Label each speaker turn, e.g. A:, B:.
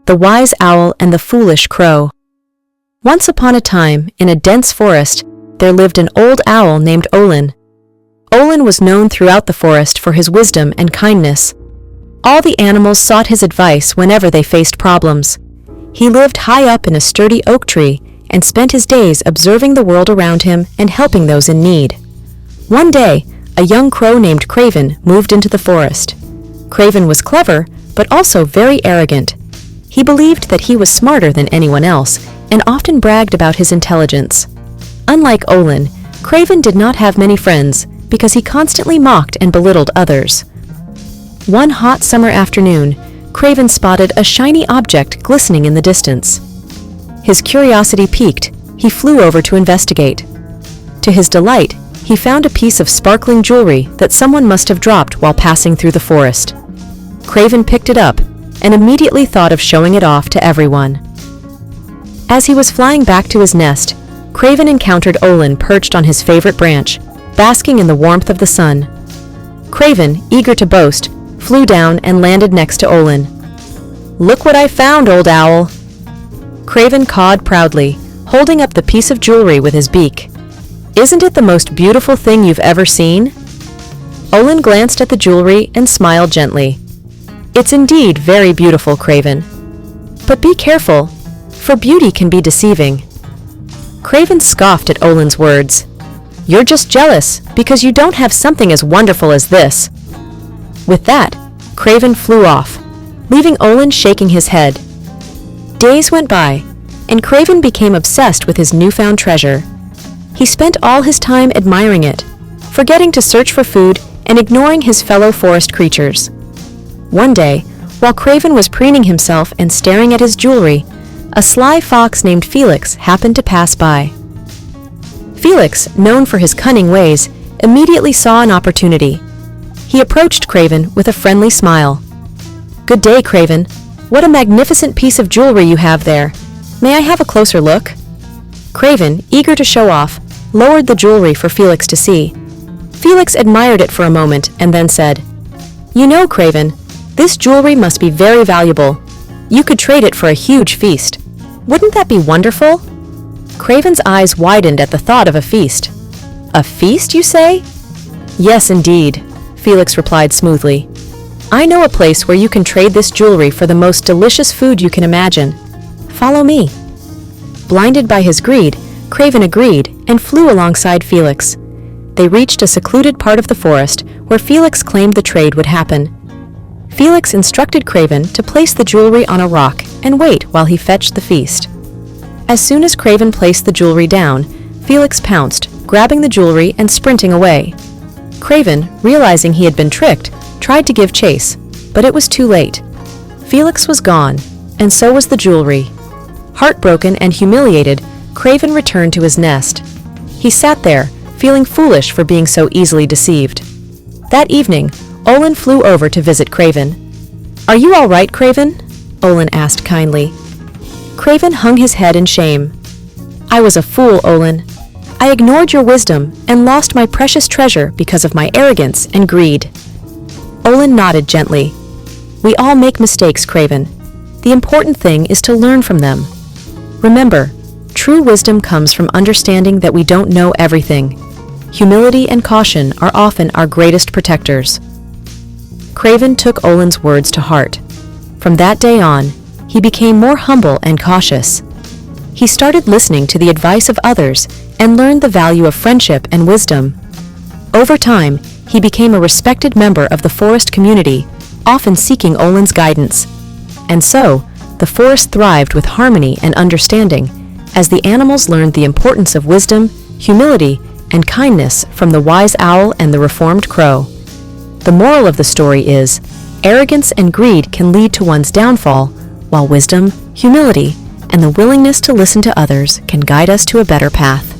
A: The Wise Owl and the Foolish Crow. Once upon a time, in a dense forest, there lived an old owl named Olin. Olin was known throughout the forest for his wisdom and kindness. All the animals sought his advice whenever they faced problems. He lived high up in a sturdy oak tree and spent his days observing the world around him and helping those in need. One day, a young crow named Craven moved into the forest. Craven was clever, but also very arrogant. He believed that he was smarter than anyone else and often bragged about his intelligence. Unlike Olin, Craven did not have many friends because he constantly mocked and belittled others. One hot summer afternoon, Craven spotted a shiny object glistening in the distance. His curiosity piqued. He flew over to investigate. To his delight, he found a piece of sparkling jewelry that someone must have dropped while passing through the forest. Craven picked it up and immediately thought of showing it off to everyone. As he was flying back to his nest, Craven encountered Olin perched on his favorite branch, basking in the warmth of the sun. Craven, eager to boast, flew down and landed next to Olin. "Look what I found, old owl!" Craven cawed proudly, holding up the piece of jewelry with his beak. "Isn't it the most beautiful thing you've ever seen?" Olin glanced at the jewelry and smiled gently. "It's indeed very beautiful, Craven. But be careful, for beauty can be deceiving." Craven scoffed at Olin's words. "You're just jealous because you don't have something as wonderful as this." With that, Craven flew off, leaving Olin shaking his head. Days went by, and Craven became obsessed with his newfound treasure. He spent all his time admiring it, forgetting to search for food and ignoring his fellow forest creatures. One day, while Craven was preening himself and staring at his jewelry, a sly fox named Felix happened to pass by. Felix, known for his cunning ways, immediately saw an opportunity. He approached Craven with a friendly smile. "Good day, Craven. What a magnificent piece of jewelry you have there. May I have a closer look?" Craven, eager to show off, lowered the jewelry for Felix to see. Felix admired it for a moment and then said, "You know, Craven, this jewelry must be very valuable. You could trade it for a huge feast. Wouldn't that be wonderful?" Craven's eyes widened at the thought of a feast. "A feast, you say?" "Yes, indeed," Felix replied smoothly. "I know a place where you can trade this jewelry for the most delicious food you can imagine. Follow me." Blinded by his greed, Craven agreed and flew alongside Felix. They reached a secluded part of the forest where Felix claimed the trade would happen. Felix instructed Craven to place the jewelry on a rock and wait while he fetched the feast. As soon as Craven placed the jewelry down, Felix pounced, grabbing the jewelry and sprinting away. Craven, realizing he had been tricked, tried to give chase, but it was too late. Felix was gone, and so was the jewelry. Heartbroken and humiliated, Craven returned to his nest. He sat there, feeling foolish for being so easily deceived. That evening, Olin flew over to visit Craven. "Are you all right, Craven?" Olin asked kindly. Craven hung his head in shame. "I was a fool, Olin. I ignored your wisdom and lost my precious treasure because of my arrogance and greed." Olin nodded gently. "We all make mistakes, Craven. The important thing is to learn from them. Remember, true wisdom comes from understanding that we don't know everything. Humility and caution are often our greatest protectors." Craven took Olin's words to heart. From that day on, he became more humble and cautious. He started listening to the advice of others and learned the value of friendship and wisdom. Over time, he became a respected member of the forest community, often seeking Olin's guidance. And so, the forest thrived with harmony and understanding, as the animals learned the importance of wisdom, humility, and kindness from the wise owl and the reformed crow. The moral of the story is, arrogance and greed can lead to one's downfall, while wisdom, humility, and the willingness to listen to others can guide us to a better path.